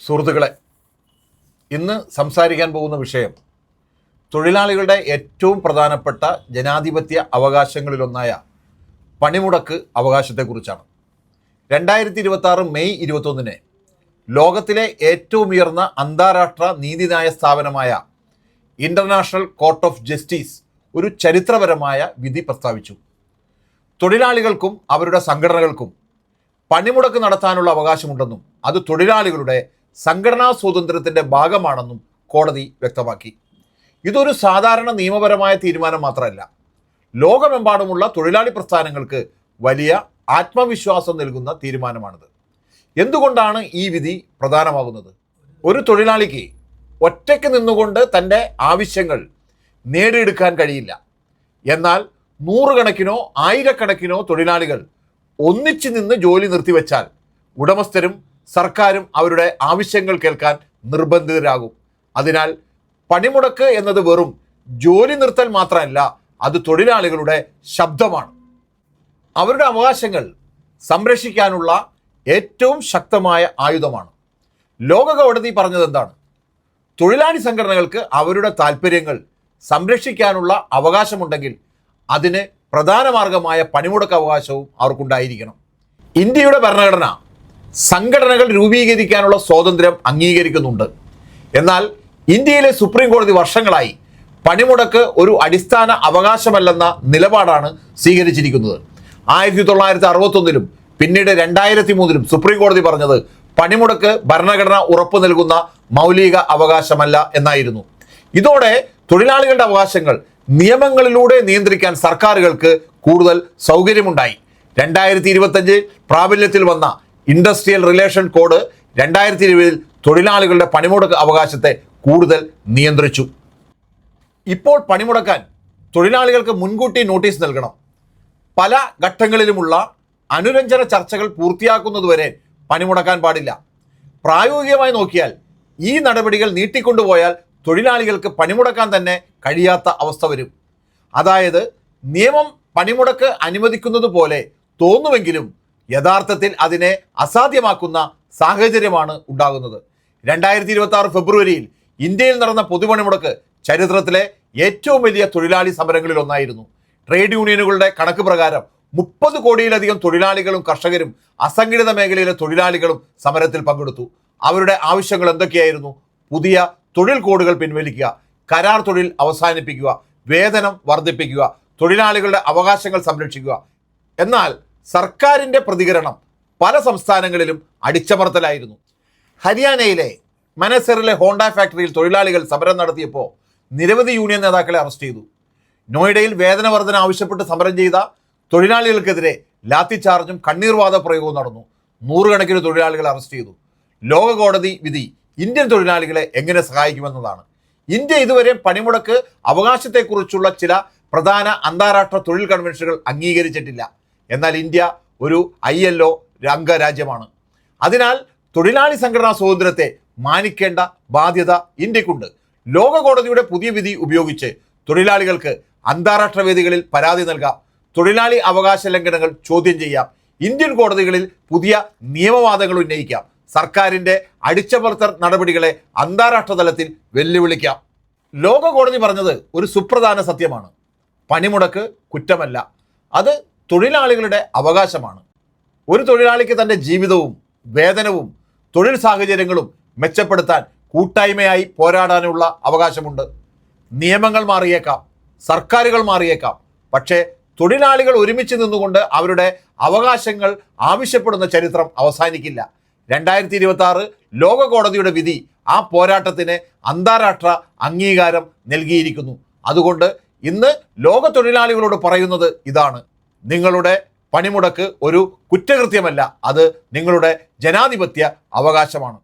സുഹൃത്തുക്കളെ, ഇന്ന് സംസാരിക്കാൻ പോകുന്ന വിഷയം തൊഴിലാളികളുടെ ഏറ്റവും പ്രധാനപ്പെട്ട ജനാധിപത്യ അവകാശങ്ങളിലൊന്നായ പണിമുടക്ക് അവകാശത്തെക്കുറിച്ചാണ്. 2026 മെയ് 21 ലോകത്തിലെ ഏറ്റവും ഉയർന്ന അന്താരാഷ്ട്ര നീതിന്യായ സ്ഥാപനമായ ഇൻ്റർനാഷണൽ കോർട്ട് ഓഫ് ജസ്റ്റിസ് ഒരു ചരിത്രപരമായ വിധി പ്രസ്താവിച്ചു. തൊഴിലാളികൾക്കും അവരുടെ സംഘടനകൾക്കും പണിമുടക്ക് നടത്താനുള്ള അവകാശമുണ്ടെന്നും അത് തൊഴിലാളികളുടെ സംഘടനാ സ്വാതന്ത്ര്യത്തിൻ്റെ ഭാഗമാണെന്നും കോടതി വ്യക്തമാക്കി. ഇതൊരു സാധാരണ നിയമപരമായ തീരുമാനം മാത്രമല്ല, ലോകമെമ്പാടുമുള്ള തൊഴിലാളി പ്രസ്ഥാനങ്ങൾക്ക് വലിയ ആത്മവിശ്വാസം നൽകുന്ന തീരുമാനമാണിത്. എന്തുകൊണ്ടാണ് ഈ വിധി പ്രധാനമാകുന്നത്? ഒരു തൊഴിലാളിക്ക് ഒറ്റയ്ക്ക് നിന്നുകൊണ്ട് തൻ്റെ ആവശ്യങ്ങൾ നേടിയെടുക്കാൻ കഴിയില്ല. എന്നാൽ നൂറുകണക്കിനോ ആയിരക്കണക്കിനോ തൊഴിലാളികൾ ഒന്നിച്ചു നിന്ന് ജോലി നിർത്തിവെച്ചാൽ ഉടമസ്ഥരും സർക്കാരും അവരുടെ ആവശ്യങ്ങൾ കേൾക്കാൻ നിർബന്ധിതരാകും. അതിനാൽ പണിമുടക്ക് എന്നത് വെറും ജോലി നിർത്തൽ മാത്രമല്ല, അത് തൊഴിലാളികളുടെ ശബ്ദമാണ്. അവരുടെ അവകാശങ്ങൾ സംരക്ഷിക്കാനുള്ള ഏറ്റവും ശക്തമായ ആയുധമാണ്. ലോക കോടതി പറഞ്ഞത് എന്താണ്? തൊഴിലാളി സംഘടനകൾക്ക് അവരുടെ താല്പര്യങ്ങൾ സംരക്ഷിക്കാനുള്ള അവകാശമുണ്ടെങ്കിൽ അതിന് പ്രധാന മാർഗമായ പണിമുടക്ക് അവകാശവും അവർക്കുണ്ടായിരിക്കണം. ഇന്ത്യയുടെ ഭരണഘടന സംഘടനകൾ രൂപീകരിക്കാനുള്ള സ്വാതന്ത്ര്യം അംഗീകരിക്കുന്നുണ്ട്. എന്നാൽ ഇന്ത്യയിലെ സുപ്രീം കോടതി വർഷങ്ങളായി പണിമുടക്ക് ഒരു അടിസ്ഥാന അവകാശമല്ലെന്ന നിലപാടാണ് സ്വീകരിച്ചിരിക്കുന്നത്. 1961 പിന്നീട് 2003 സുപ്രീം കോടതി പറഞ്ഞത് പണിമുടക്ക് ഭരണഘടന ഉറപ്പു നൽകുന്ന മൗലിക അവകാശമല്ല എന്നായിരുന്നു. ഇതോടെ തൊഴിലാളികളുടെ അവകാശങ്ങൾ നിയമങ്ങളിലൂടെ നിയന്ത്രിക്കാൻ സർക്കാരുകൾക്ക് കൂടുതൽ സൗകര്യമുണ്ടായി. 2025 പ്രാബല്യത്തിൽ വന്ന ഇൻഡസ്ട്രിയൽ റിലേഷൻ കോഡ് 2020 തൊഴിലാളികളുടെ പണിമുടക്ക് അവകാശത്തെ കൂടുതൽ നിയന്ത്രിച്ചു. ഇപ്പോൾ പണിമുടക്കാൻ തൊഴിലാളികൾക്ക് മുൻകൂട്ടി നോട്ടീസ് നൽകണം. പല ഘട്ടങ്ങളിലുമുള്ള അനുരഞ്ജന ചർച്ചകൾ പൂർത്തിയാക്കുന്നതുവരെ പണിമുടക്കാൻ പാടില്ല. പ്രായോഗികമായി നോക്കിയാൽ ഈ നടപടികൾ നീട്ടിക്കൊണ്ടുപോയാൽ തൊഴിലാളികൾക്ക് പണിമുടക്കാൻ തന്നെ കഴിയാത്ത അവസ്ഥ വരും. അതായത് നിയമം പണിമുടക്ക് അനുവദിക്കുന്നത് പോലെ തോന്നുമെങ്കിലും യഥാർത്ഥത്തിൽ അതിനെ അസാധ്യമാക്കുന്ന സാഹചര്യമാണ് ഉണ്ടാകുന്നത്. 2026 ഫെബ്രുവരിയിൽ ഇന്ത്യയിൽ നടന്ന പൊതുപണിമുടക്ക് ചരിത്രത്തിലെ ഏറ്റവും വലിയ തൊഴിലാളി സമരങ്ങളിൽ ഒന്നായിരുന്നു. ട്രേഡ് യൂണിയനുകളുടെ കണക്ക് പ്രകാരം 30 കോടിയിലധികം തൊഴിലാളികളും കർഷകരും അസംഘടിത മേഖലയിലെ തൊഴിലാളികളും സമരത്തിൽ പങ്കെടുത്തു. അവരുടെ ആവശ്യങ്ങൾ എന്തൊക്കെയായിരുന്നു? പുതിയ തൊഴിൽ കോഡുകൾ പിൻവലിക്കുക, കരാർ തൊഴിൽ അവസാനിപ്പിക്കുക, വേതനം വർദ്ധിപ്പിക്കുക, തൊഴിലാളികളുടെ അവകാശങ്ങൾ സംരക്ഷിക്കുക. എന്നാൽ സർക്കാരിൻ്റെ പ്രതികരണം പല സംസ്ഥാനങ്ങളിലും അടിച്ചമർത്തലായിരുന്നു. ഹരിയാനയിലെ മനസറിലെ ഹോണ്ട ഫാക്ടറിയിൽ തൊഴിലാളികൾ സമരം നടത്തിയപ്പോൾ നിരവധി യൂണിയൻ നേതാക്കളെ അറസ്റ്റ് ചെയ്തു. നോയിഡയിൽ വേതന വർധന ആവശ്യപ്പെട്ട് സമരം ചെയ്ത തൊഴിലാളികൾക്കെതിരെ ലാത്തിചാർജും കണ്ണീർവാത പ്രയോഗവും നടന്നു. നൂറുകണക്കിന് തൊഴിലാളികളെ അറസ്റ്റ് ചെയ്തു. ലോക കോടതി വിധി ഇന്ത്യൻ തൊഴിലാളികളെ എങ്ങനെ സഹായിക്കുമെന്നതാണ്. ഇന്ത്യ ഇതുവരെ പണിമുടക്ക് അവകാശത്തെക്കുറിച്ചുള്ള ചില പ്രധാന അന്താരാഷ്ട്ര തൊഴിൽ കൺവെൻഷനുകൾ അംഗീകരിച്ചിട്ടില്ല. എന്നാൽ ഇന്ത്യ ഒരു ILO അംഗരാജ്യമാണ്. അതിനാൽ തൊഴിലാളി സംഘടനാ സ്വാതന്ത്ര്യത്തെ മാനിക്കേണ്ട ബാധ്യത ഇന്ത്യക്കുണ്ട്. ലോക കോടതിയുടെ പുതിയ വിധി ഉപയോഗിച്ച് തൊഴിലാളികൾക്ക് അന്താരാഷ്ട്ര വേദികളിൽ പരാതി നൽകാം. തൊഴിലാളി അവകാശ ലംഘനങ്ങൾ ചോദ്യം ചെയ്യാം. ഇന്ത്യൻ കോടതികളിൽ പുതിയ നിയമവാദങ്ങൾ ഉന്നയിക്കാം. സർക്കാരിൻ്റെ അടിച്ചമർത്തൽ നടപടികളെ അന്താരാഷ്ട്ര തലത്തിൽ വെല്ലുവിളിക്കാം. ലോക കോടതി പറഞ്ഞത് ഒരു സുപ്രധാന സത്യമാണ്. പണിമുടക്ക് കുറ്റമല്ല, അത് തൊഴിലാളികളുടെ അവകാശമാണ്. ഒരു തൊഴിലാളിക്ക് തൻ്റെ ജീവിതവും വേതനവും തൊഴിൽ സാഹചര്യങ്ങളും മെച്ചപ്പെടുത്താൻ കൂട്ടായ്മയായി പോരാടാനുള്ള അവകാശമുണ്ട്. നിയമങ്ങൾ മാറിയേക്കാം, സർക്കാരുകൾ മാറിയേക്കാം, പക്ഷേ തൊഴിലാളികൾ ഒരുമിച്ച് നിന്നുകൊണ്ട് അവരുടെ അവകാശങ്ങൾ ആവശ്യപ്പെടുന്ന ചരിത്രം അവസാനിക്കില്ല. 2026 ലോക കോടതിയുടെ വിധി ആ പോരാട്ടത്തിന് അന്താരാഷ്ട്ര അംഗീകാരം നൽകിയിരിക്കുന്നു. അതുകൊണ്ട് ഇന്ന് ലോക തൊഴിലാളികളോട് പറയുന്നത് ഇതാണ്: നിങ്ങളുടെ പണിമുടക്ക് ഒരു കുറ്റകൃത്യമല്ല, അത് നിങ്ങളുടെ ജനാധിപത്യ അവകാശമാണ്.